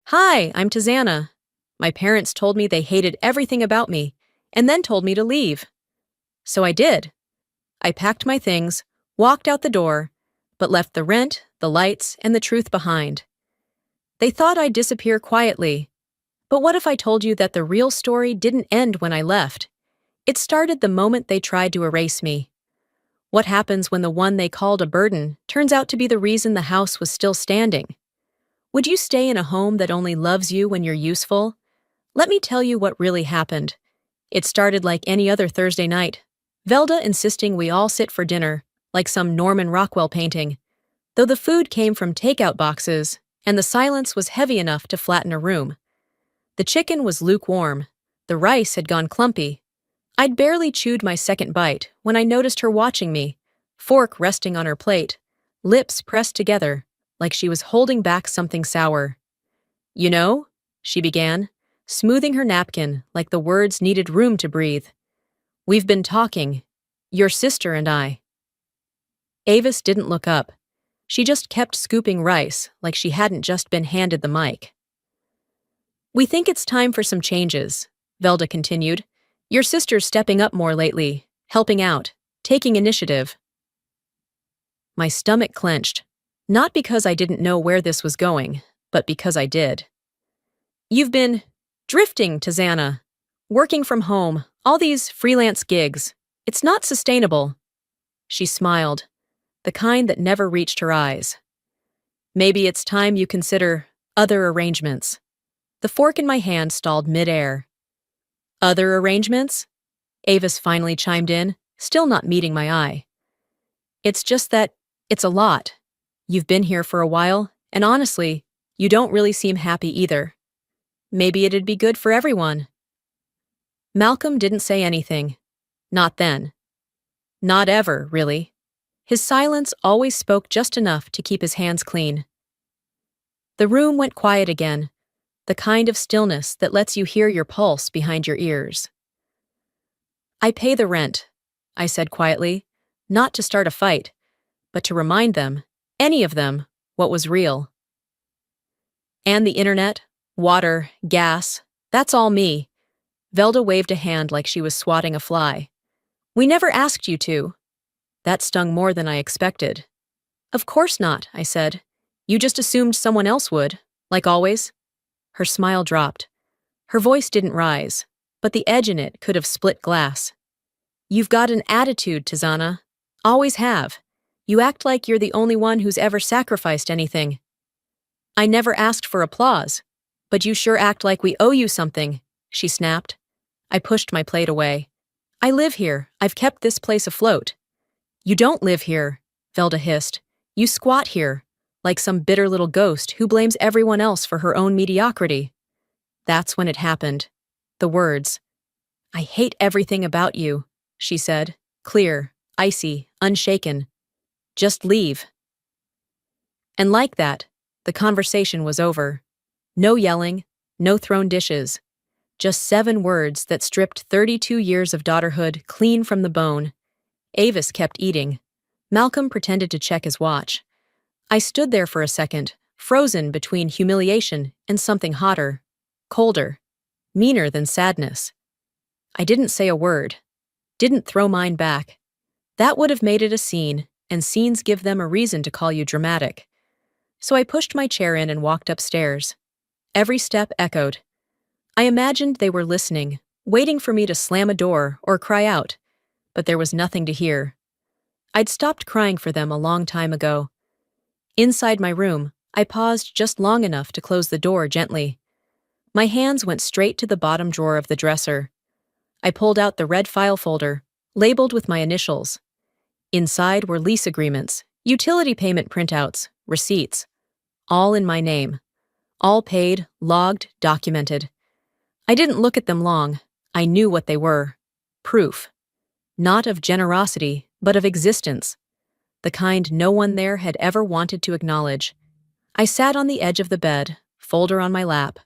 Hi, I'm Tizana. My parents told me they hated everything about me, and then told me to leave. So I did. I packed my things, walked out the door, but left the rent, the lights, and the truth behind. They thought I'd disappear quietly. But what if I told you that the real story didn't end when I left? It started the moment they tried to erase me. What happens when the one they called a burden turns out to be the reason the house was still standing? Would you stay in a home that only loves you when you're useful? Let me tell you what really happened. It started like any other Thursday night. Velda insisting we all sit for dinner, like some Norman Rockwell painting, though the food came from takeout boxes, and the silence was heavy enough to flatten a room. The chicken was lukewarm. The rice had gone clumpy. I'd barely chewed my second bite when I noticed her watching me, fork resting on her plate, lips pressed together, like she was holding back something sour. You know, she began, smoothing her napkin like the words needed room to breathe. We've been talking, your sister and I. Avis didn't look up. She just kept scooping rice like she hadn't just been handed the mic. We think it's time for some changes, Velda continued. Your sister's stepping up more lately, helping out, taking initiative. My stomach clenched, not because I didn't know where this was going, but because I did. You've been drifting, Tizana. Working from home, all these freelance gigs. It's not sustainable. She smiled, the kind that never reached her eyes. Maybe it's time you consider other arrangements. The fork in my hand stalled mid-air. Other arrangements? Avis finally chimed in, still not meeting my eye. It's just that it's a lot. You've been here for a while, and honestly, you don't really seem happy either. Maybe it'd be good for everyone. Malcolm didn't say anything. Not then. Not ever, really. His silence always spoke just enough to keep his hands clean. The room went quiet again, the kind of stillness that lets you hear your pulse behind your ears. I pay the rent, I said quietly, not to start a fight, but to remind them, any of them, what was real. And the internet, water, gas, that's all me. Velda waved a hand like she was swatting a fly. We never asked you to. That stung more than I expected. Of course not, I said. You just assumed someone else would, like always. Her smile dropped. Her voice didn't rise, but the edge in it could have split glass. You've got an attitude, Tizana. Always have. You act like you're the only one who's ever sacrificed anything. I never asked for applause, but you sure act like we owe you something, she snapped. I pushed my plate away. I live here. I've kept this place afloat. You don't live here, Velda hissed. You squat here, like some bitter little ghost who blames everyone else for her own mediocrity. That's when it happened. The words. I hate everything about you, she said, clear, icy, unshaken. Just leave. And like that, the conversation was over. No yelling, no thrown dishes. Just 7 words that stripped 32 years of daughterhood clean from the bone. Avis kept eating. Malcolm pretended to check his watch. I stood there for a second, frozen between humiliation and something hotter, colder, meaner than sadness. I didn't say a word. Didn't throw mine back. That would have made it a scene, and scenes give them a reason to call you dramatic. So I pushed my chair in and walked upstairs. Every step echoed. I imagined they were listening, waiting for me to slam a door or cry out, but there was nothing to hear. I'd stopped crying for them a long time ago. Inside my room, I paused just long enough to close the door gently. My hands went straight to the bottom drawer of the dresser. I pulled out the red file folder, labeled with my initials. Inside were lease agreements, utility payment printouts, receipts. All in my name. All paid, logged, documented. I didn't look at them long. I knew what they were. Proof. Not of generosity, but of existence. The kind no one there had ever wanted to acknowledge. I sat on the edge of the bed, folder on my lap.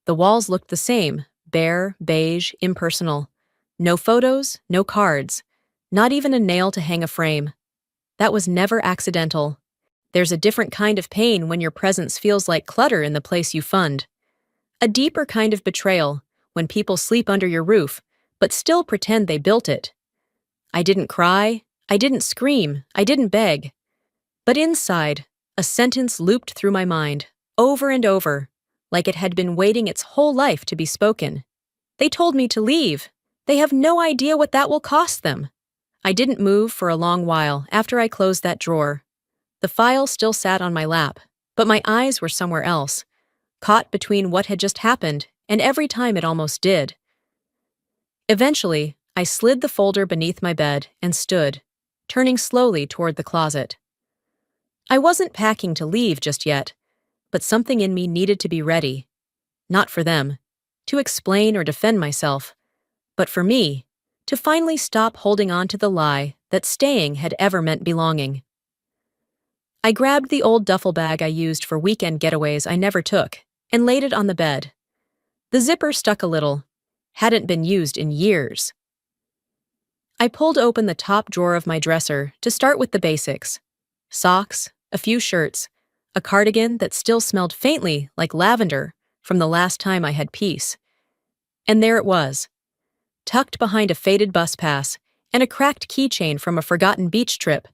The walls looked the same, bare, beige, impersonal. No photos, no cards. Not even a nail to hang a frame. That was never accidental. There's a different kind of pain when your presence feels like clutter in the place you fund. A deeper kind of betrayal, when people sleep under your roof, but still pretend they built it. I didn't cry, I didn't scream, I didn't beg. But inside, a sentence looped through my mind, over and over, like it had been waiting its whole life to be spoken. They told me to leave. They have no idea what that will cost them. I didn't move for a long while after I closed that drawer. The file still sat on my lap, but my eyes were somewhere else, caught between what had just happened and every time it almost did. Eventually, I slid the folder beneath my bed and stood, turning slowly toward the closet. I wasn't packing to leave just yet, but something in me needed to be ready. Not for them, to explain or defend myself, but for me, to finally stop holding on to the lie that staying had ever meant belonging. I grabbed the old duffel bag I used for weekend getaways I never took and laid it on the bed. The zipper stuck a little, hadn't been used in years. I pulled open the top drawer of my dresser to start with the basics. Socks, a few shirts, a cardigan that still smelled faintly like lavender from the last time I had peace. And there it was, tucked behind a faded bus pass and a cracked keychain from a forgotten beach trip,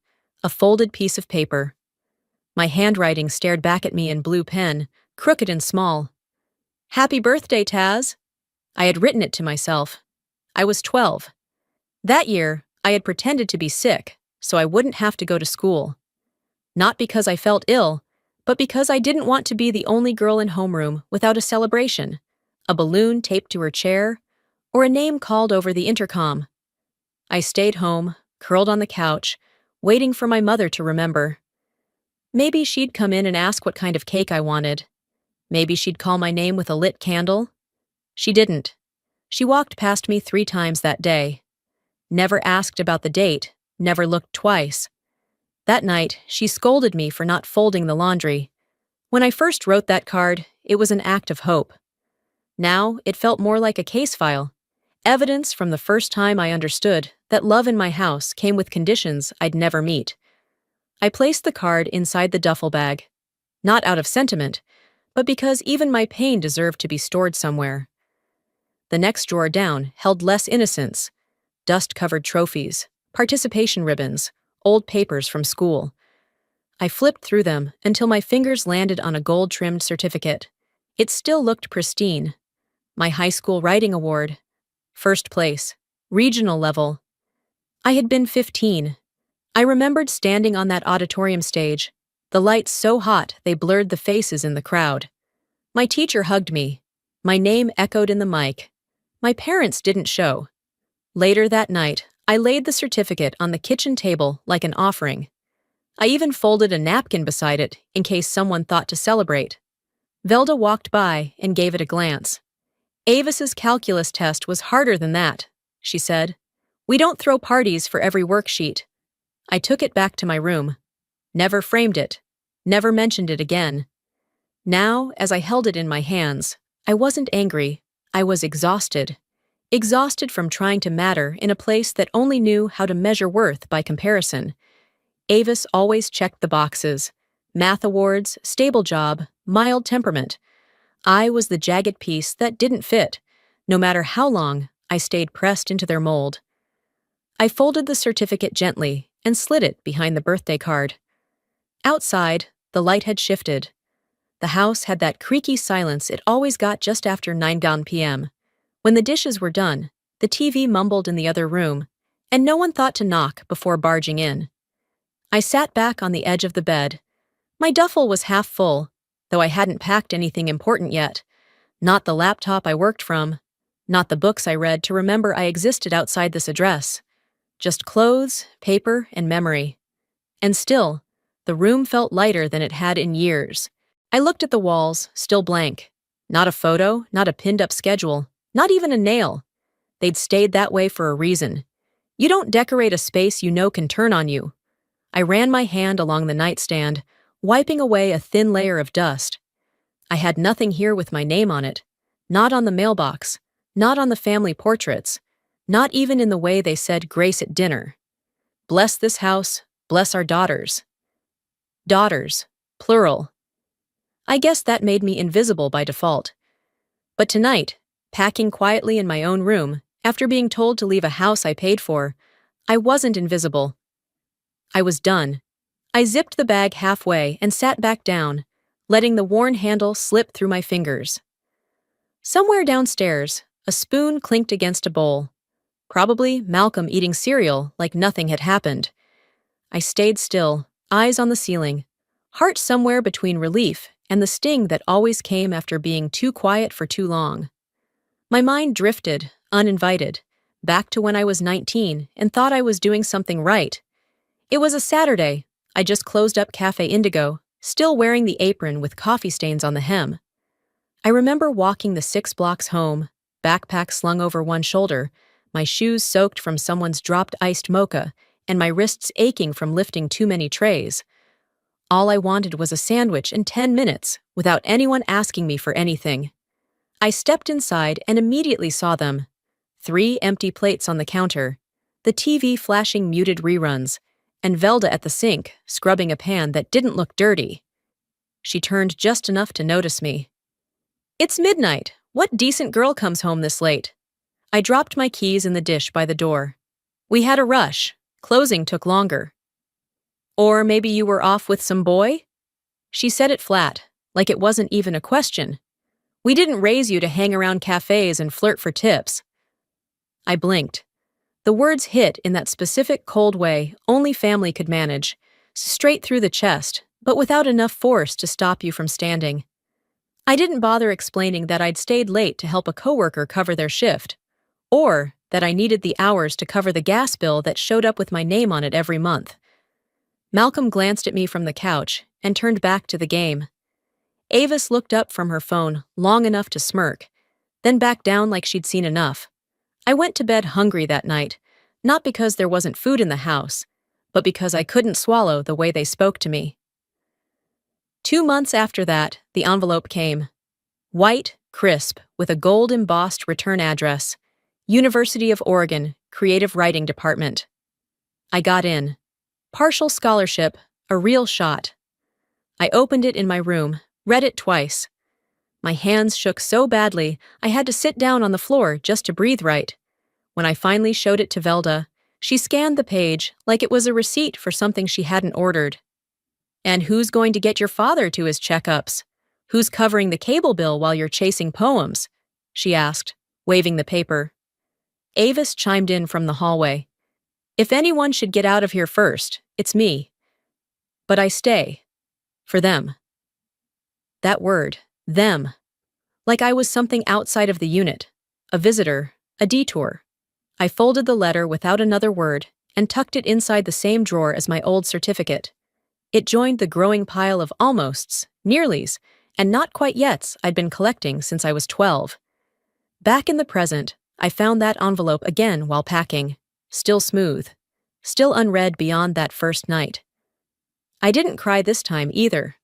a folded piece of paper. My handwriting stared back at me in blue pen, crooked and small. "Happy birthday, Taz." I had written it to myself. I was 12. That year, I had pretended to be sick, so I wouldn't have to go to school. Not because I felt ill, but because I didn't want to be the only girl in homeroom without a celebration, a balloon taped to her chair, or a name called over the intercom. I stayed home, curled on the couch, waiting for my mother to remember. Maybe she'd come in and ask what kind of cake I wanted. Maybe she'd call my name with a lit candle. She didn't. She walked past me 3 times that day. Never asked about the date, never looked twice. That night, she scolded me for not folding the laundry. When I first wrote that card, it was an act of hope. Now, it felt more like a case file, evidence from the first time I understood that love in my house came with conditions I'd never meet. I placed the card inside the duffel bag, not out of sentiment, but because even my pain deserved to be stored somewhere. The next drawer down held less innocence, dust-covered trophies, participation ribbons, old papers from school. I flipped through them until my fingers landed on a gold-trimmed certificate. It still looked pristine. My high school writing award. First place. Regional level. I had been 15. I remembered standing on that auditorium stage, the lights so hot they blurred the faces in the crowd. My teacher hugged me. My name echoed in the mic. My parents didn't show. Later that night, I laid the certificate on the kitchen table like an offering. I even folded a napkin beside it in case someone thought to celebrate. Velda walked by and gave it a glance. "Avis's calculus test was harder than that," she said. "We don't throw parties for every worksheet." I took it back to my room. Never framed it. Never mentioned it again. Now, as I held it in my hands, I wasn't angry. I was exhausted. Exhausted from trying to matter in a place that only knew how to measure worth by comparison. Avis always checked the boxes. Math awards, stable job, mild temperament. I was the jagged piece that didn't fit, no matter how long I stayed pressed into their mold. I folded the certificate gently and slid it behind the birthday card. Outside, the light had shifted. The house had that creaky silence it always got just after 9 p.m. When the dishes were done, the TV mumbled in the other room, and no one thought to knock before barging in. I sat back on the edge of the bed. My duffel was half full, though I hadn't packed anything important yet. Not the laptop I worked from, not the books I read to remember I existed outside this address. Just clothes, paper, and memory. And still, the room felt lighter than it had in years. I looked at the walls, still blank. Not a photo, not a pinned-up schedule, not even a nail. They'd stayed that way for a reason. You don't decorate a space you know can turn on you. I ran my hand along the nightstand, wiping away a thin layer of dust. I had nothing here with my name on it. Not on the mailbox, not on the family portraits, not even in the way they said grace at dinner. Bless this house, bless our daughters. Daughters, plural. I guess that made me invisible by default. But tonight, packing quietly in my own room, after being told to leave a house I paid for, I wasn't invisible. I was done. I zipped the bag halfway and sat back down, letting the worn handle slip through my fingers. Somewhere downstairs, a spoon clinked against a bowl. Probably Malcolm eating cereal like nothing had happened. I stayed still, eyes on the ceiling, heart somewhere between relief and the sting that always came after being too quiet for too long. My mind drifted, uninvited, back to when I was 19 and thought I was doing something right. It was a Saturday. I just closed up Cafe Indigo, still wearing the apron with coffee stains on the hem. I remember walking the 6 blocks home, backpack slung over one shoulder, my shoes soaked from someone's dropped iced mocha, and my wrists aching from lifting too many trays. All I wanted was a sandwich in 10 minutes, without anyone asking me for anything. I stepped inside and immediately saw them. 3 empty plates on the counter, the TV flashing muted reruns, and Velda at the sink, scrubbing a pan that didn't look dirty. She turned just enough to notice me. "It's midnight. What decent girl comes home this late?" I dropped my keys in the dish by the door. "We had a rush. Closing took longer." "Or maybe you were off with some boy?" She said it flat, like it wasn't even a question. "We didn't raise you to hang around cafes and flirt for tips." I blinked. The words hit in that specific cold way only family could manage, straight through the chest, but without enough force to stop you from standing. I didn't bother explaining that I'd stayed late to help a coworker cover their shift, or that I needed the hours to cover the gas bill that showed up with my name on it every month. Malcolm glanced at me from the couch and turned back to the game. Avis looked up from her phone long enough to smirk, then back down like she'd seen enough. I went to bed hungry that night, not because there wasn't food in the house, but because I couldn't swallow the way they spoke to me. 2 months after that, the envelope came. White, crisp, with a gold-embossed return address. University of Oregon, Creative Writing Department. I got in. Partial scholarship, a real shot. I opened it in my room, read it twice. My hands shook so badly, I had to sit down on the floor just to breathe right. When I finally showed it to Velda, she scanned the page like it was a receipt for something she hadn't ordered. "And who's going to get your father to his checkups? Who's covering the cable bill while you're chasing poems?" she asked, waving the paper. Avis chimed in from the hallway. "If anyone should get out of here first, it's me. But I stay. For them." That word, them. Like I was something outside of the unit, a visitor, a detour. I folded the letter without another word and tucked it inside the same drawer as my old certificate. It joined the growing pile of almosts, nearlies, and not quite yets I'd been collecting since I was 12. Back in the present, I found that envelope again while packing, still smooth, still unread beyond that first night. I didn't cry this time either.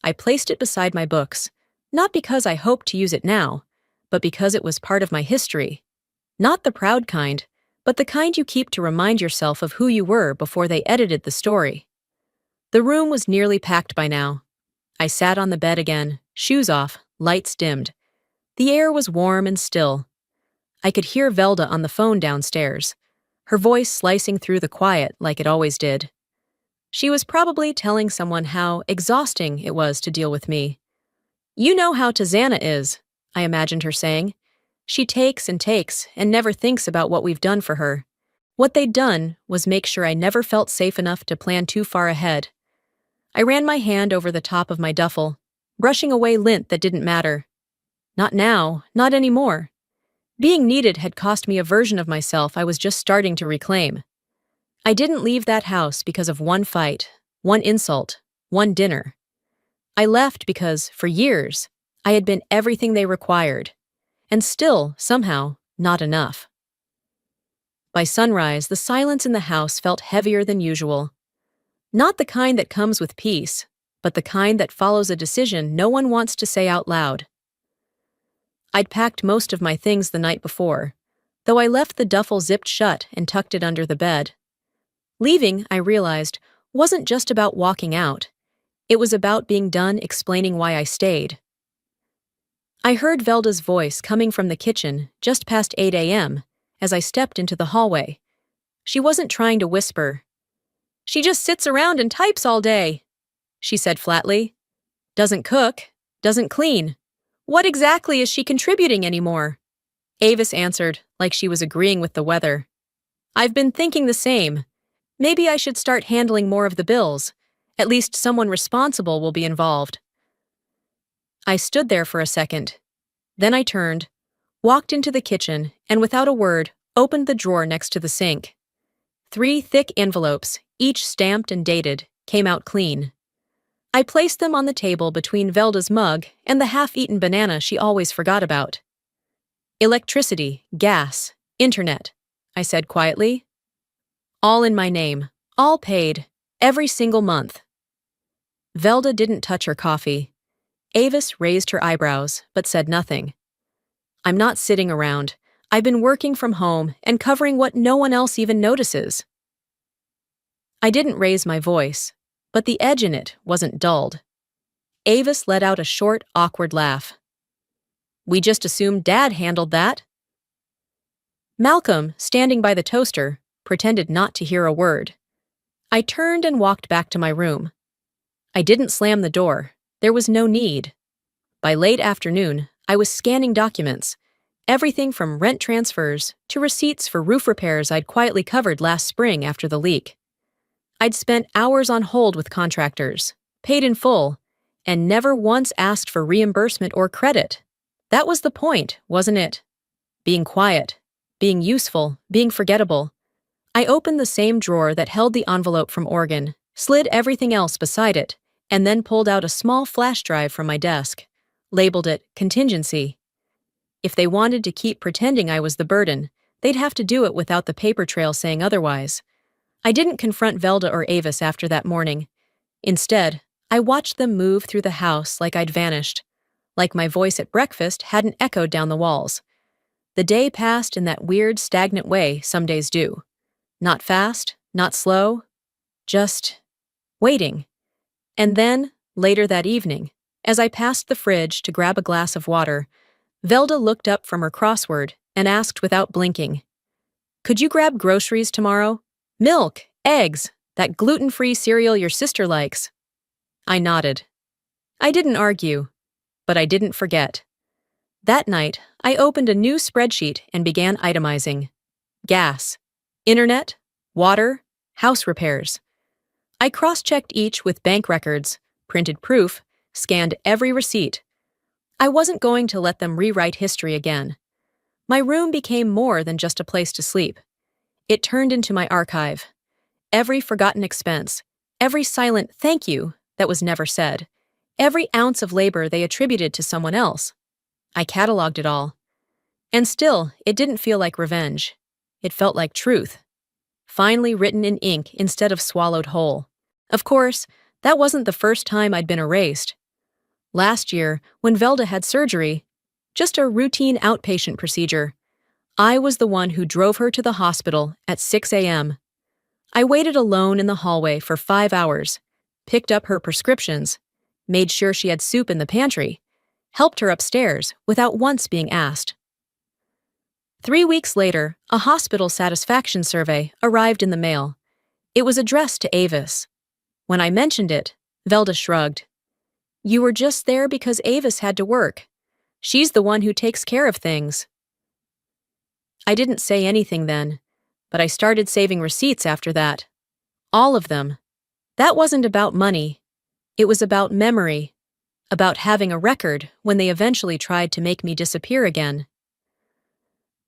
I placed it beside my books, not because I hoped to use it now, but because it was part of my history. Not the proud kind, but the kind you keep to remind yourself of who you were before they edited the story. The room was nearly packed by now. I sat on the bed again, shoes off, lights dimmed. The air was warm and still. I could hear Velda on the phone downstairs, her voice slicing through the quiet like it always did. She was probably telling someone how exhausting it was to deal with me. "You know how Tazana is," I imagined her saying. "She takes and never thinks about what we've done for her." What they'd done was make sure I never felt safe enough to plan too far ahead. I ran my hand over the top of my duffel, brushing away lint that didn't matter. Not now, not anymore. Being needed had cost me a version of myself I was just starting to reclaim. I didn't leave that house because of one fight, one insult, one dinner. I left because, for years, I had been everything they required, and still, somehow, not enough. By sunrise, the silence in the house felt heavier than usual. Not the kind that comes with peace, but the kind that follows a decision no one wants to say out loud. I'd packed most of my things the night before, though I left the duffel zipped shut and tucked it under the bed. Leaving, I realized, wasn't just about walking out. It was about being done explaining why I stayed. I heard Velda's voice coming from the kitchen just past 8 a.m. as I stepped into the hallway. She wasn't trying to whisper. "She just sits around and types all day," she said flatly. "Doesn't cook, doesn't clean. What exactly is she contributing anymore?" Avis answered like she was agreeing with the weather. "I've been thinking the same. Maybe I should start handling more of the bills. At least someone responsible will be involved." I stood there for a second. Then I turned, walked into the kitchen, and without a word, opened the drawer next to the sink. 3 thick envelopes, each stamped and dated, came out clean. I placed them on the table between Velda's mug and the half-eaten banana she always forgot about. "Electricity, gas, internet," I said quietly. "All in my name, all paid, every single month." Velda didn't touch her coffee. Avis raised her eyebrows, but said nothing. "I'm not sitting around. I've been working from home and covering what no one else even notices." I didn't raise my voice, but the edge in it wasn't dulled. Avis let out a short, awkward laugh. "We just assumed Dad handled that." Malcolm, standing by the toaster, pretended not to hear a word. I turned and walked back to my room. I didn't slam the door. There was no need. By late afternoon, I was scanning documents, everything from rent transfers to receipts for roof repairs I'd quietly covered last spring after the leak. I'd spent hours on hold with contractors, paid in full, and never once asked for reimbursement or credit. That was the point, wasn't it? Being quiet, being useful, being forgettable. I opened the same drawer that held the envelope from Oregon, slid everything else beside it, and then pulled out a small flash drive from my desk, labeled it contingency. If they wanted to keep pretending I was the burden, they'd have to do it without the paper trail saying otherwise. I didn't confront Velda or Avis after that morning. Instead, I watched them move through the house like I'd vanished, like my voice at breakfast hadn't echoed down the walls. The day passed in that weird, stagnant way some days do. Not fast, not slow, just waiting. And then, later that evening, as I passed the fridge to grab a glass of water, Velda looked up from her crossword and asked without blinking, "Could you grab groceries tomorrow? Milk, eggs, that gluten-free cereal your sister likes." I nodded. I didn't argue, but I didn't forget. That night, I opened a new spreadsheet and began itemizing. Gas, internet, water, house repairs. I cross-checked each with bank records, printed proof, scanned every receipt. I wasn't going to let them rewrite history again. My room became more than just a place to sleep. It turned into my archive. Every forgotten expense, every silent thank you that was never said, every ounce of labor they attributed to someone else. I cataloged it all. And still, it didn't feel like revenge. It felt like truth. Finally written in ink instead of swallowed whole. Of course, that wasn't the first time I'd been erased. Last year, when Velda had surgery, just a routine outpatient procedure, I was the one who drove her to the hospital at 6 a.m. I waited alone in the hallway for 5 hours, picked up her prescriptions, made sure she had soup in the pantry, helped her upstairs without once being asked. 3 weeks later, a hospital satisfaction survey arrived in the mail. It was addressed to Avis. When I mentioned it, Velda shrugged. "You were just there because Avis had to work. She's the one who takes care of things." I didn't say anything then, but I started saving receipts after that. All of them. That wasn't about money. It was about memory, about having a record when they eventually tried to make me disappear again.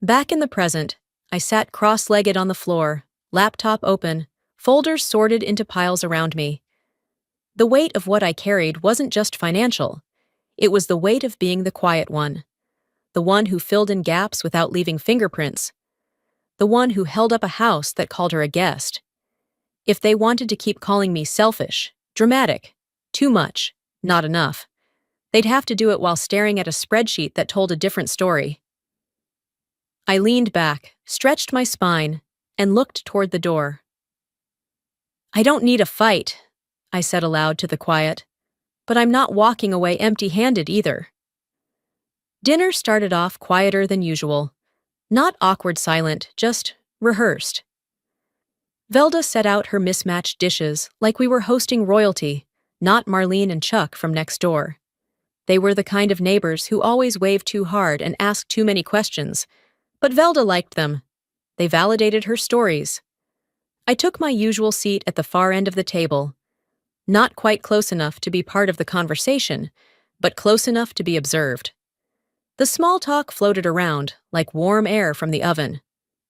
Back in the present, I sat cross-legged on the floor, laptop open, folders sorted into piles around me. The weight of what I carried wasn't just financial. It was the weight of being the quiet one, the one who filled in gaps without leaving fingerprints, the one who held up a house that called her a guest. If they wanted to keep calling me selfish, dramatic, too much, not enough, they'd have to do it while staring at a spreadsheet that told a different story. I leaned back, stretched my spine, and looked toward the door. "I don't need a fight," I said aloud to the quiet, "but I'm not walking away empty-handed either." Dinner started off quieter than usual. Not awkward silent, just rehearsed. Velda set out her mismatched dishes like we were hosting royalty, not Marlene and Chuck from next door. They were the kind of neighbors who always waved too hard and asked too many questions, but Velda liked them. They validated her stories. I took my usual seat at the far end of the table, not quite close enough to be part of the conversation, but close enough to be observed. The small talk floated around like warm air from the oven.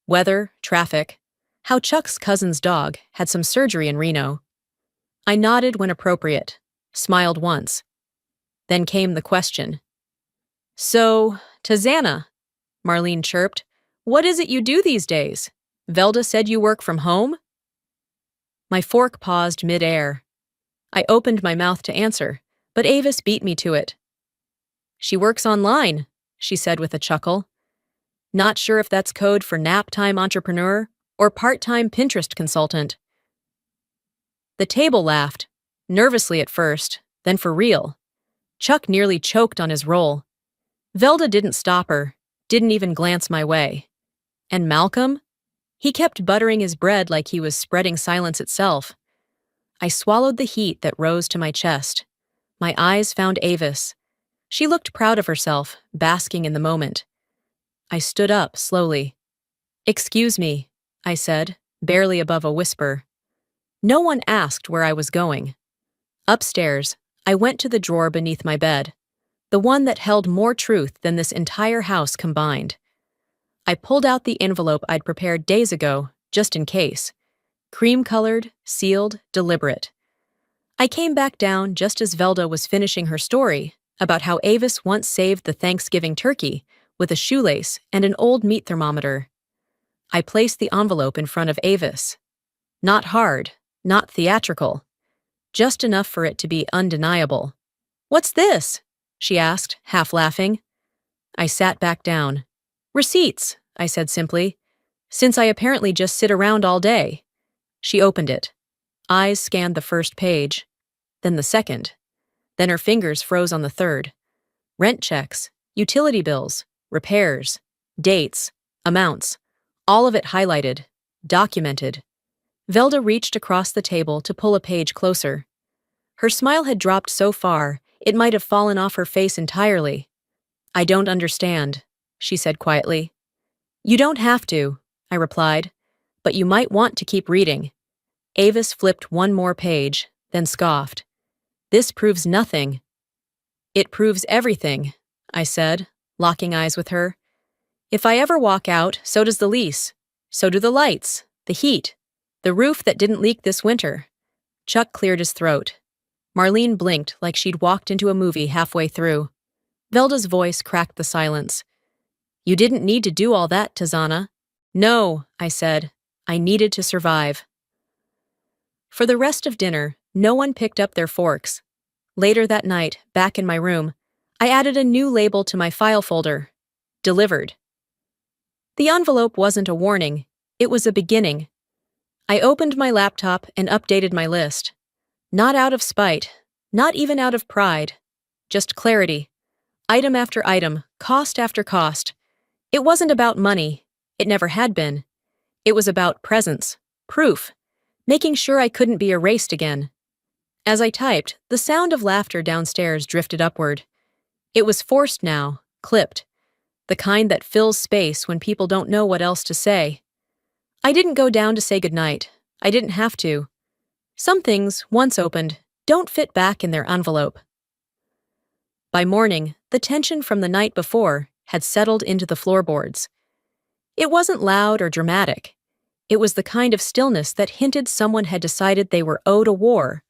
Weather, traffic, how Chuck's cousin's dog had some surgery in Reno. I nodded when appropriate, smiled once. Then came the question. "So, Tazana," Marlene chirped, "what is it you do these days? Velda said you work from home?" My fork paused mid-air. I opened my mouth to answer, but Avis beat me to it. "She works online," she said with a chuckle. "Not sure if that's code for nap-time entrepreneur or part-time Pinterest consultant." The table laughed, nervously at first, then for real. Chuck nearly choked on his roll. Velda didn't stop her, didn't even glance my way. And Malcolm? He kept buttering his bread like he was spreading silence itself. I swallowed the heat that rose to my chest. My eyes found Avis. She looked proud of herself, basking in the moment. I stood up slowly. "Excuse me," I said, barely above a whisper. No one asked where I was going. Upstairs, I went to the drawer beneath my bed, the one that held more truth than this entire house combined. I pulled out the envelope I'd prepared days ago, just in case. Cream-colored, sealed, deliberate. I came back down just as Velda was finishing her story about how Avis once saved the Thanksgiving turkey with a shoelace and an old meat thermometer. I placed the envelope in front of Avis. Not hard, not theatrical. Just enough for it to be undeniable. "What's this?" she asked, half laughing. I sat back down. "Receipts," I said simply, "since I apparently just sit around all day." She opened it. Eyes scanned the first page, then the second. Then her fingers froze on the third. Rent checks, utility bills, repairs, dates, amounts, all of it highlighted, documented. Velda reached across the table to pull a page closer. Her smile had dropped so far, it might have fallen off her face entirely. "I don't understand," she said quietly. "You don't have to," I replied, "but you might want to keep reading." Avis flipped one more page, then scoffed. "This proves nothing." "It proves everything," I said, locking eyes with her. "If I ever walk out, so does the lease. So do the lights, the heat, the roof that didn't leak this winter." Chuck cleared his throat. Marlene blinked like she'd walked into a movie halfway through. Velda's voice cracked the silence. "You didn't need to do all that, Tazana." "No," I said. "I needed to survive." For the rest of dinner, no one picked up their forks. Later that night, back in my room, I added a new label to my file folder. Delivered. The envelope wasn't a warning. It was a beginning. I opened my laptop and updated my list. Not out of spite, not even out of pride. Just clarity. Item after item, cost after cost. It wasn't about money. It never had been. It was about presence, proof, making sure I couldn't be erased again. As I typed, the sound of laughter downstairs drifted upward. It was forced now, clipped. The kind that fills space when people don't know what else to say. I didn't go down to say goodnight. I didn't have to. Some things, once opened, don't fit back in their envelope. By morning, the tension from the night before had settled into the floorboards. It wasn't loud or dramatic. It was the kind of stillness that hinted someone had decided they were owed a war,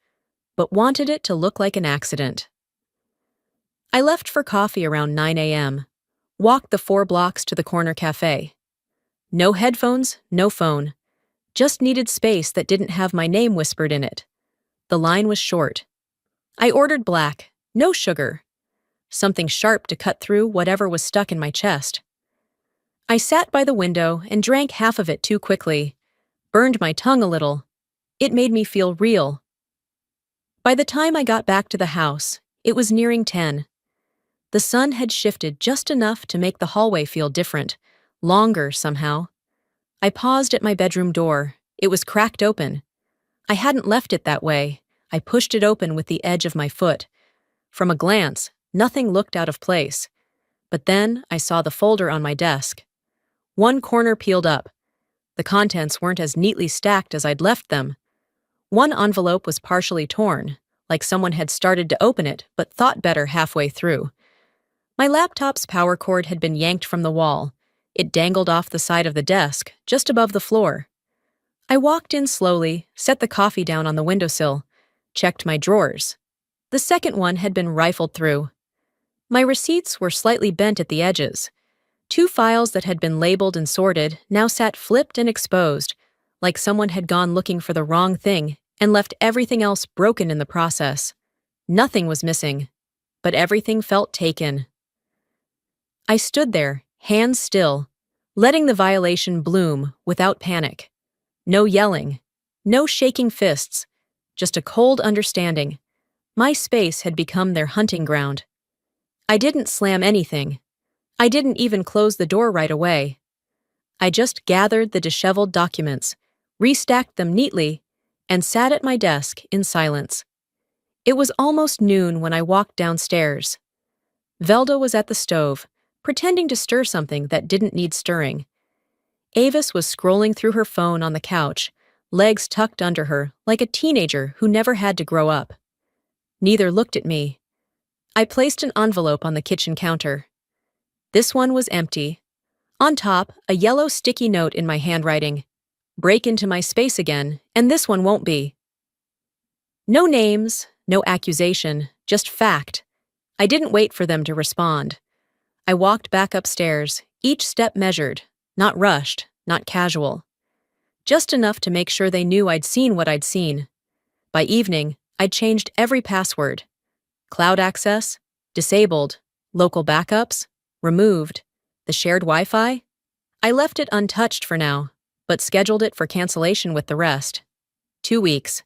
but wanted it to look like an accident. I left for coffee around 9 a.m., walked the 4 blocks to the corner cafe. No headphones, no phone. Just needed space that didn't have my name whispered in it. The line was short. I ordered black, no sugar. Something sharp to cut through whatever was stuck in my chest. I sat by the window and drank half of it too quickly. Burned my tongue a little. It made me feel real. By the time I got back to the house, it was nearing 10. The sun had shifted just enough to make the hallway feel different, longer somehow. I paused at my bedroom door. It was cracked open. I hadn't left it that way. I pushed it open with the edge of my foot. From a glance, nothing looked out of place. But then I saw the folder on my desk. One corner peeled up. The contents weren't as neatly stacked as I'd left them. One envelope was partially torn, like someone had started to open it but thought better halfway through. My laptop's power cord had been yanked from the wall. It dangled off the side of the desk, just above the floor. I walked in slowly, set the coffee down on the windowsill, checked my drawers. The second one had been rifled through. My receipts were slightly bent at the edges. Two files that had been labeled and sorted now sat flipped and exposed, like someone had gone looking for the wrong thing and left everything else broken in the process. Nothing was missing, but everything felt taken. I stood there, hands still, letting the violation bloom without panic. No yelling, no shaking fists, just a cold understanding. My space had become their hunting ground. I didn't slam anything. I didn't even close the door right away. I just gathered the disheveled documents, restacked them neatly, and sat at my desk in silence. It was almost noon when I walked downstairs. Velda was at the stove, pretending to stir something that didn't need stirring. Avis was scrolling through her phone on the couch, legs tucked under her like a teenager who never had to grow up. Neither looked at me. I placed an envelope on the kitchen counter. This one was empty. On top, a yellow sticky note in my handwriting. Break into my space again, and this one won't be. No names, no accusation, just fact. I didn't wait for them to respond. I walked back upstairs, each step measured, not rushed, not casual. Just enough to make sure they knew I'd seen what I'd seen. By evening, I'd changed every password. Cloud access, disabled, local backups, removed. The shared Wi-Fi? I left it untouched for now, but scheduled it for cancellation with the rest. 2 weeks.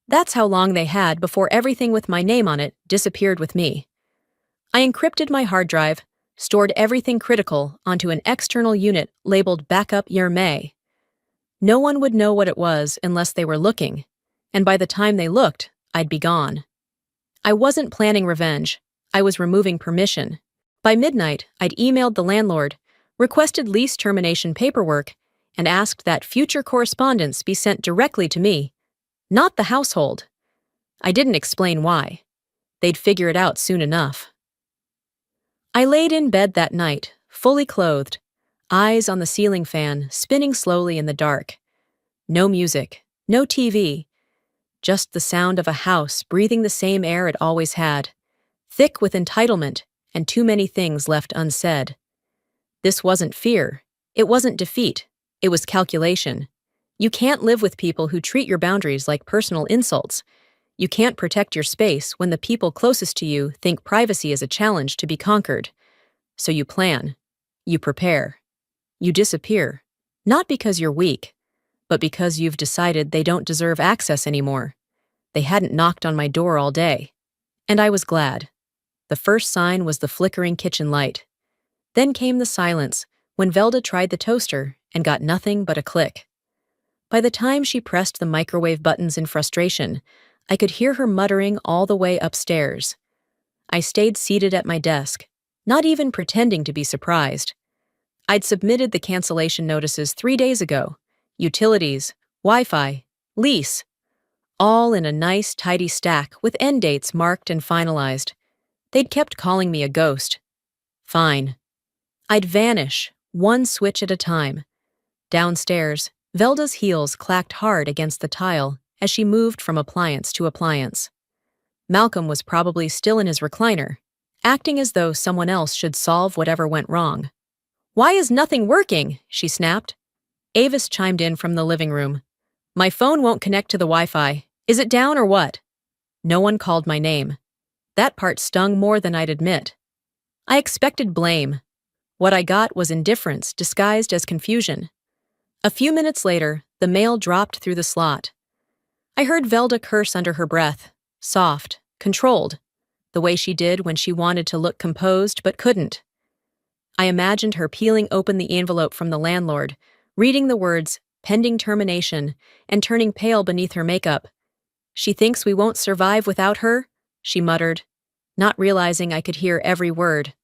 That's how long they had before everything with my name on it disappeared with me. I encrypted my hard drive, stored everything critical onto an external unit labeled Backup Year May. No one would know what it was unless they were looking, and by the time they looked, I'd be gone. I wasn't planning revenge. I was removing permission. By midnight, I'd emailed the landlord, requested lease termination paperwork, and asked that future correspondence be sent directly to me, not the household. I didn't explain why. They'd figure it out soon enough. I laid in bed that night, fully clothed, eyes on the ceiling fan spinning slowly in the dark. No music, no TV, just the sound of a house breathing the same air it always had, thick with entitlement and too many things left unsaid. This wasn't fear. It wasn't defeat. It was calculation. You can't live with people who treat your boundaries like personal insults. You can't protect your space when the people closest to you think privacy is a challenge to be conquered. So you plan. You prepare. You disappear. Not because you're weak, but because you've decided they don't deserve access anymore. They hadn't knocked on my door all day. And I was glad. The first sign was the flickering kitchen light. Then came the silence when Velda tried the toaster and got nothing but a click. By the time she pressed the microwave buttons in frustration, I could hear her muttering all the way upstairs. I stayed seated at my desk, not even pretending to be surprised. I'd submitted the cancellation notices 3 days ago. Utilities, Wi-Fi, lease. All in a nice, tidy stack with end dates marked and finalized. They'd kept calling me a ghost. Fine. I'd vanish, one switch at a time. Downstairs, Velda's heels clacked hard against the tile as she moved from appliance to appliance. Malcolm was probably still in his recliner, acting as though someone else should solve whatever went wrong. "Why is nothing working?" she snapped. Avis chimed in from the living room. "My phone won't connect to the Wi-Fi. Is it down or what?" No one called my name. That part stung more than I'd admit. I expected blame. What I got was indifference disguised as confusion. A few minutes later, the mail dropped through the slot. I heard Velda curse under her breath, soft, controlled. the way she did when she wanted to look composed but couldn't. I imagined her peeling open the envelope from the landlord, reading the words, pending termination, and turning pale beneath her makeup. "She thinks we won't survive without her?" she muttered, not realizing I could hear every word.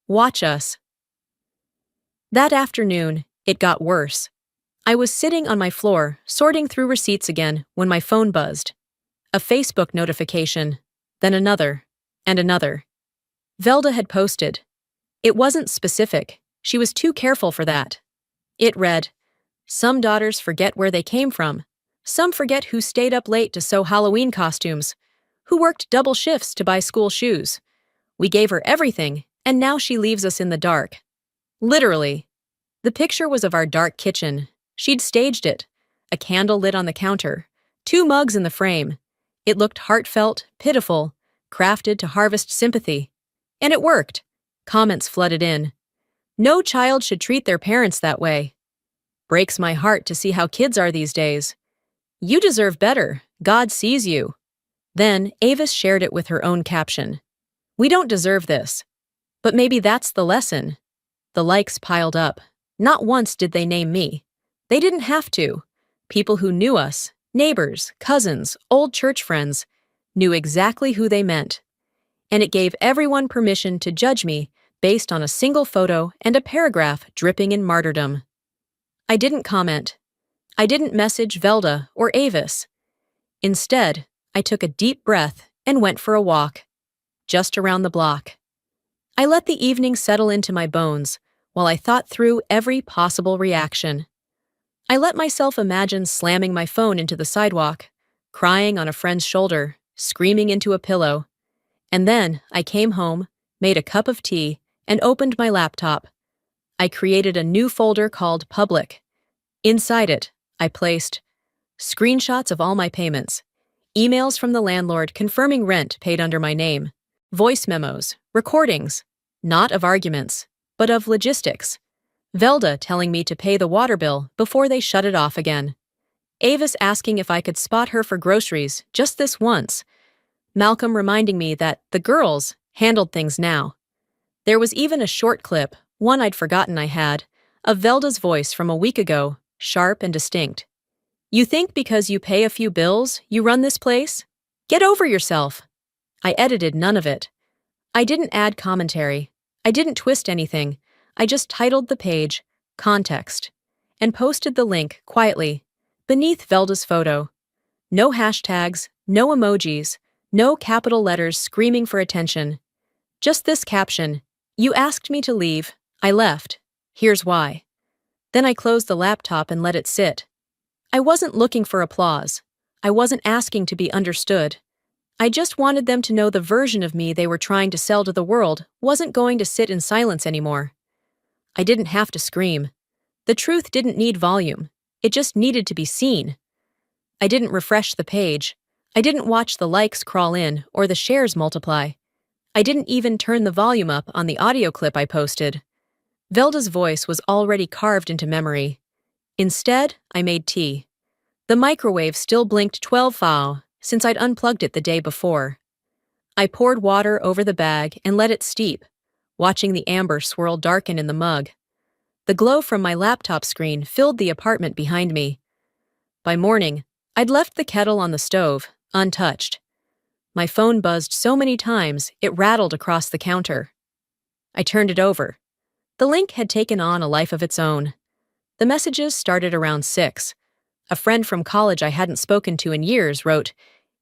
"Watch us." That afternoon, it got worse. I was sitting on my floor, sorting through receipts again, when my phone buzzed. A Facebook notification, then another, and another. Velda had posted. It wasn't specific. She was too careful for that. It read, "Some daughters forget where they came from. Some forget who stayed up late to sew Halloween costumes, who worked double shifts to buy school shoes. We gave her everything, and now she leaves us in the dark." Literally. The picture was of our dark kitchen. She'd staged it. A candle lit on the counter. 2 mugs in the frame. It looked heartfelt, pitiful, crafted to harvest sympathy. And it worked. Comments flooded in. "No child should treat their parents that way. Breaks my heart to see how kids are these days. You deserve better. God sees you." Then Avis shared it with her own caption. "We don't deserve this. But maybe that's the lesson." The likes piled up. Not once did they name me. They didn't have to. People who knew us, neighbors, cousins, old church friends, knew exactly who they meant. And it gave everyone permission to judge me based on a single photo and a paragraph dripping in martyrdom. I didn't comment. I didn't message Velda or Avis. Instead, I took a deep breath and went for a walk, just around the block. I let the evening settle into my bones while I thought through every possible reaction. I let myself imagine slamming my phone into the sidewalk, crying on a friend's shoulder, screaming into a pillow. And then I came home, made a cup of tea, and opened my laptop. I created a new folder called Public. Inside it, I placed screenshots of all my payments, emails from the landlord confirming rent paid under my name, voice memos, recordings, not of arguments, but of logistics. Velda telling me to pay the water bill before they shut it off again. Avis asking if I could spot her for groceries just this once. Malcolm reminding me that the girls handled things now. There was even a short clip, one I'd forgotten I had, of Velda's voice from a week ago, sharp and distinct. "You think because you pay a few bills, you run this place? Get over yourself." I edited none of it. I didn't add commentary. I didn't twist anything. I just titled the page, Context, and posted the link quietly, beneath Velda's photo. No hashtags, no emojis, no capital letters screaming for attention. Just this caption, "You asked me to leave. I left. Here's why." Then I closed the laptop and let it sit. I wasn't looking for applause. I wasn't asking to be understood. I just wanted them to know the version of me they were trying to sell to the world wasn't going to sit in silence anymore. I didn't have to scream. The truth didn't need volume. It just needed to be seen. I didn't refresh the page. I didn't watch the likes crawl in or the shares multiply. I didn't even turn the volume up on the audio clip I posted. Velda's voice was already carved into memory. Instead, I made tea. The microwave still blinked 12 foul since I'd unplugged it the day before. I poured water over the bag and let it steep, watching the amber swirl darken in the mug. The glow from my laptop screen filled the apartment behind me. By morning, I'd left the kettle on the stove, untouched. My phone buzzed so many times it rattled across the counter. I turned it over. The link had taken on a life of its own. The messages started around 6. A friend from college I hadn't spoken to in years wrote,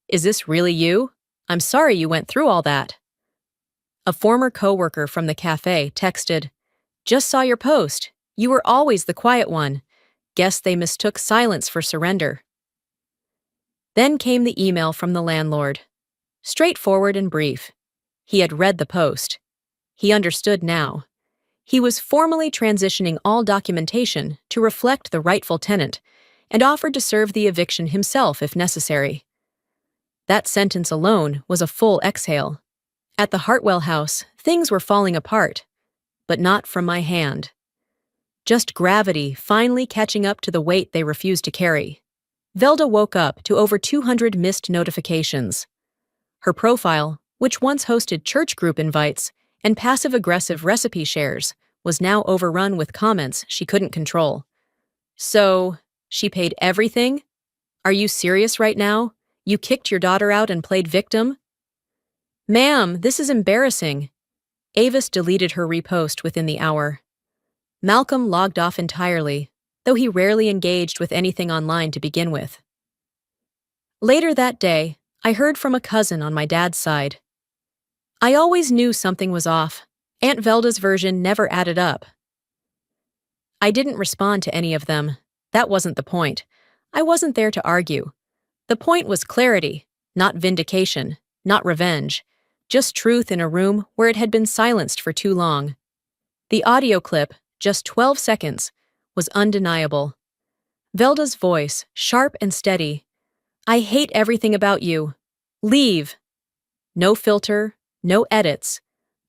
"Is this really you? I'm sorry you went through all that." A former coworker from the cafe texted, "Just saw your post. You were always the quiet one. Guess they mistook silence for surrender." Then came the email from the landlord. Straightforward and brief. He had read the post. He understood now. He was formally transitioning all documentation to reflect the rightful tenant and offered to serve the eviction himself if necessary. That sentence alone was a full exhale. At the Hartwell house, things were falling apart, but not from my hand. Just gravity finally catching up to the weight they refused to carry. Velda woke up to over 200 missed notifications. Her profile, which once hosted church group invites and passive-aggressive recipe shares, was now overrun with comments she couldn't control. So, she paid everything? Are you serious right now? You kicked your daughter out and played victim? Ma'am, this is embarrassing. Avis deleted her repost within the hour. Malcolm logged off entirely, though he rarely engaged with anything online to begin with. Later that day, I heard from a cousin on my dad's side. I always knew something was off. Aunt Velda's version never added up. I didn't respond to any of them. That wasn't the point. I wasn't there to argue. The point was clarity, not vindication, not revenge, just truth in a room where it had been silenced for too long. The audio clip, just 12 seconds, was undeniable. Velda's voice, sharp and steady. I hate everything about you. Leave. No filter, no edits,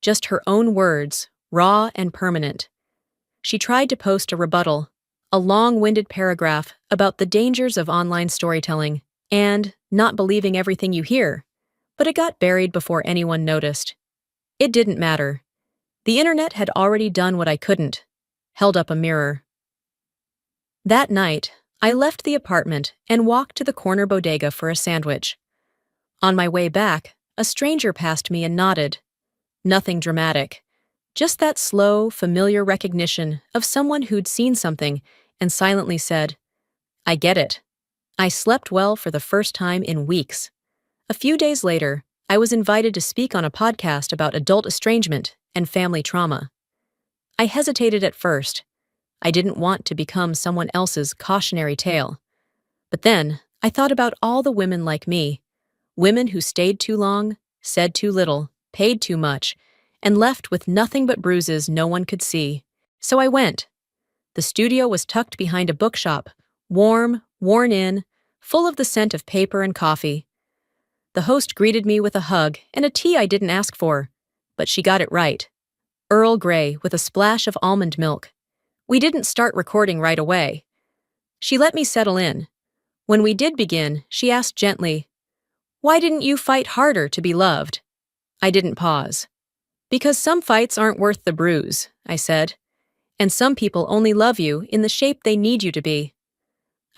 just her own words, raw and permanent. She tried to post a rebuttal, a long-winded paragraph about the dangers of online storytelling and not believing everything you hear, but it got buried before anyone noticed. It didn't matter. The internet had already done what I couldn't, held up a mirror. That night, I left the apartment and walked to the corner bodega for a sandwich. On my way back, a stranger passed me and nodded. Nothing dramatic. Just that slow, familiar recognition of someone who'd seen something and silently said, I get it. I slept well for the first time in weeks. A few days later, I was invited to speak on a podcast about adult estrangement and family trauma. I hesitated at first. I didn't want to become someone else's cautionary tale. But then, I thought about all the women like me, women who stayed too long, said too little, paid too much, and left with nothing but bruises no one could see. So I went. The studio was tucked behind a bookshop, warm, worn in, full of the scent of paper and coffee. The host greeted me with a hug and a tea I didn't ask for, but she got it right. Earl Grey with a splash of almond milk. We didn't start recording right away. She let me settle in. When we did begin, she asked gently, Why didn't you fight harder to be loved? I didn't pause. Because some fights aren't worth the bruise, I said. And some people only love you in the shape they need you to be.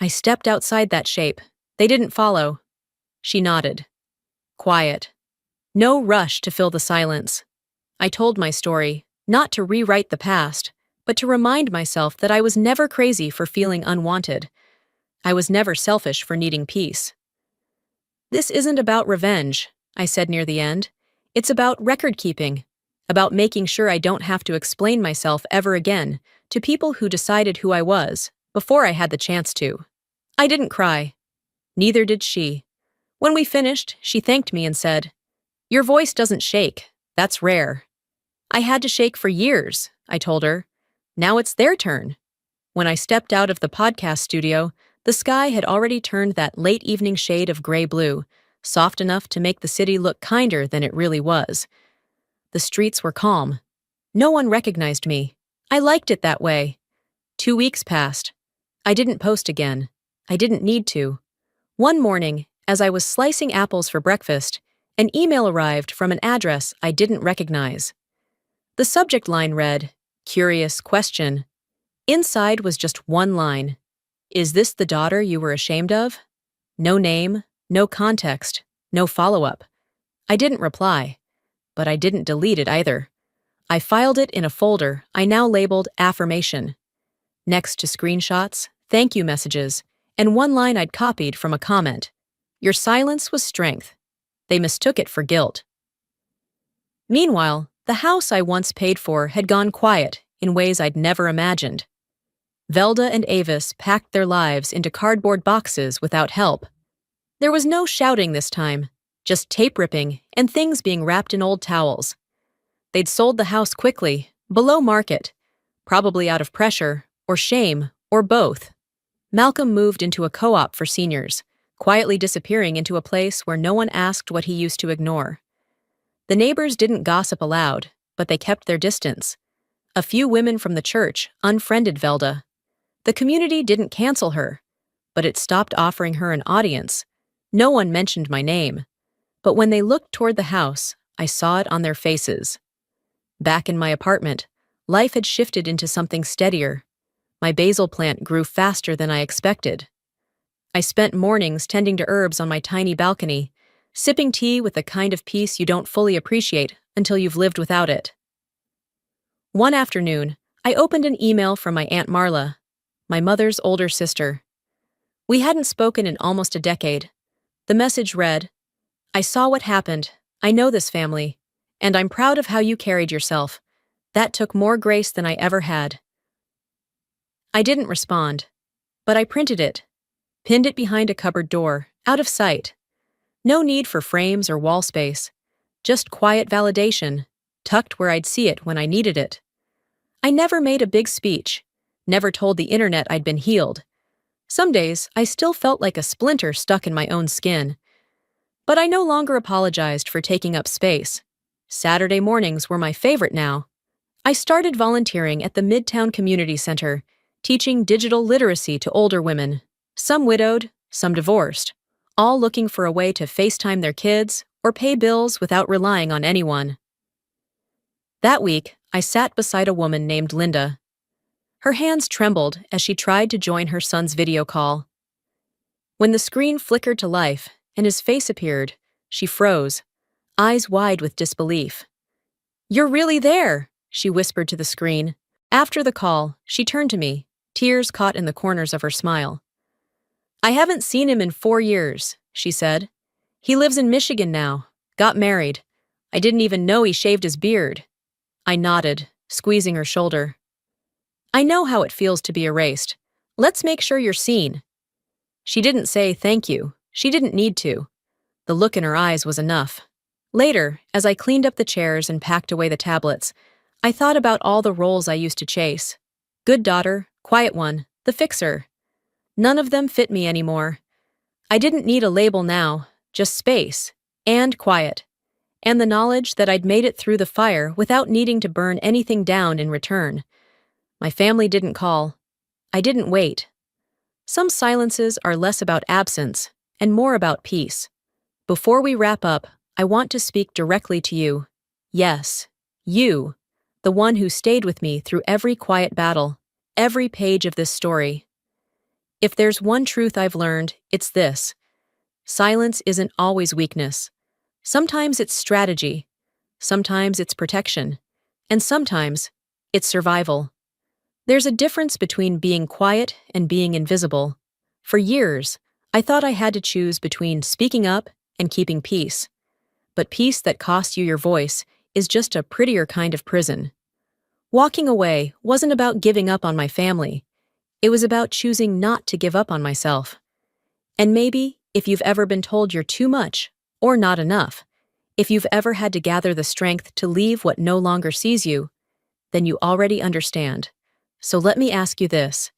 I stepped outside that shape. They didn't follow. She nodded. Quiet. No rush to fill the silence. I told my story, not to rewrite the past, but to remind myself that I was never crazy for feeling unwanted. I was never selfish for needing peace. This isn't about revenge, I said near the end. It's about record-keeping, about making sure I don't have to explain myself ever again to people who decided who I was before I had the chance to. I didn't cry. Neither did she. When we finished, she thanked me and said, Your voice doesn't shake. That's rare. I had to shake for years, I told her. Now it's their turn. When I stepped out of the podcast studio, the sky had already turned that late evening shade of gray-blue, soft enough to make the city look kinder than it really was. The streets were calm. No one recognized me. I liked it that way. 2 weeks passed. I didn't post again. I didn't need to. One morning, as I was slicing apples for breakfast, an email arrived from an address I didn't recognize. The subject line read, Curious question. Inside was just one line. Is this the daughter you were ashamed of? No name, no context, no follow-up. I didn't reply, but I didn't delete it either. I filed it in a folder I now labeled Affirmation. Next to screenshots, thank you messages, and one line I'd copied from a comment. Your silence was strength. They mistook it for guilt. Meanwhile, the house I once paid for had gone quiet in ways I'd never imagined. Velda and Avis packed their lives into cardboard boxes without help. There was no shouting this time, just tape ripping and things being wrapped in old towels. They'd sold the house quickly, below market, probably out of pressure, or shame, or both. Malcolm moved into a co-op for seniors, quietly disappearing into a place where no one asked what he used to ignore. The neighbors didn't gossip aloud, but they kept their distance. A few women from the church unfriended Velda. The community didn't cancel her, but it stopped offering her an audience. No one mentioned my name. But when they looked toward the house, I saw it on their faces. Back in my apartment, life had shifted into something steadier. My basil plant grew faster than I expected. I spent mornings tending to herbs on my tiny balcony, sipping tea with the kind of peace you don't fully appreciate until you've lived without it. One afternoon, I opened an email from my Aunt Marla, my mother's older sister. We hadn't spoken in almost a decade. The message read, "I saw what happened. I know this family. And I'm proud of how you carried yourself. That took more grace than I ever had." I didn't respond, but I printed it, pinned it behind a cupboard door, out of sight. No need for frames or wall space. Just quiet validation, tucked where I'd see it when I needed it. I never made a big speech, never told the internet I'd been healed. Some days, I still felt like a splinter stuck in my own skin. But I no longer apologized for taking up space. Saturday mornings were my favorite now. I started volunteering at the Midtown Community Center, teaching digital literacy to older women, some widowed, some divorced, all looking for a way to FaceTime their kids or pay bills without relying on anyone. That week, I sat beside a woman named Linda. Her hands trembled as she tried to join her son's video call. When the screen flickered to life and his face appeared, she froze, eyes wide with disbelief. "You're really there," she whispered to the screen. After the call, she turned to me, tears caught in the corners of her smile. "I haven't seen him in 4 years," she said. "He lives in Michigan now, got married. I didn't even know he shaved his beard." I nodded, squeezing her shoulder. "I know how it feels to be erased. Let's make sure you're seen." She didn't say thank you. She didn't need to. The look in her eyes was enough. Later, as I cleaned up the chairs and packed away the tablets, I thought about all the roles I used to chase. Good daughter, quiet one, the fixer. None of them fit me anymore. I didn't need a label now, just space, and quiet, and the knowledge that I'd made it through the fire without needing to burn anything down in return. My family didn't call. I didn't wait. Some silences are less about absence and more about peace. Before we wrap up, I want to speak directly to you. Yes, you, the one who stayed with me through every quiet battle, every page of this story. If there's one truth I've learned, it's this. Silence isn't always weakness. Sometimes it's strategy. Sometimes it's protection. And sometimes it's survival. There's a difference between being quiet and being invisible. For years, I thought I had to choose between speaking up and keeping peace. But peace that costs you your voice is just a prettier kind of prison. Walking away wasn't about giving up on my family. It was about choosing not to give up on myself. And maybe, if you've ever been told you're too much or not enough, if you've ever had to gather the strength to leave what no longer sees you, then you already understand. So let me ask you this.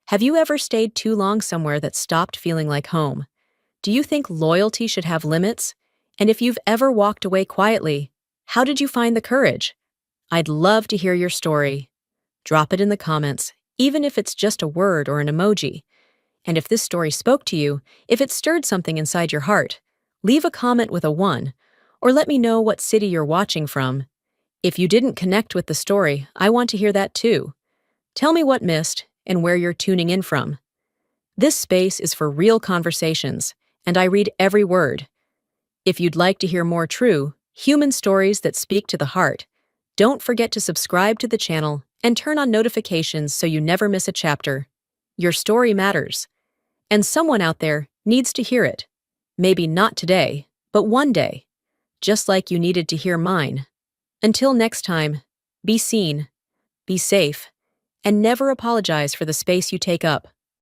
Have you ever stayed too long somewhere that stopped feeling like home? Do you think loyalty should have limits? And if you've ever walked away quietly, how did you find the courage? I'd love to hear your story. Drop it in the comments, even if it's just a word or an emoji. And if this story spoke to you, if it stirred something inside your heart, leave a comment with a 1, or let me know what city you're watching from. If you didn't connect with the story, I want to hear that too. Tell me what missed and where you're tuning in from. This space is for real conversations, and I read every word. If you'd like to hear more true, human stories that speak to the heart, don't forget to subscribe to the channel and turn on notifications so you never miss a chapter. Your story matters, and someone out there needs to hear it. Maybe not today, but one day, just like you needed to hear mine. Until next time, be seen, be safe, and never apologize for the space you take up.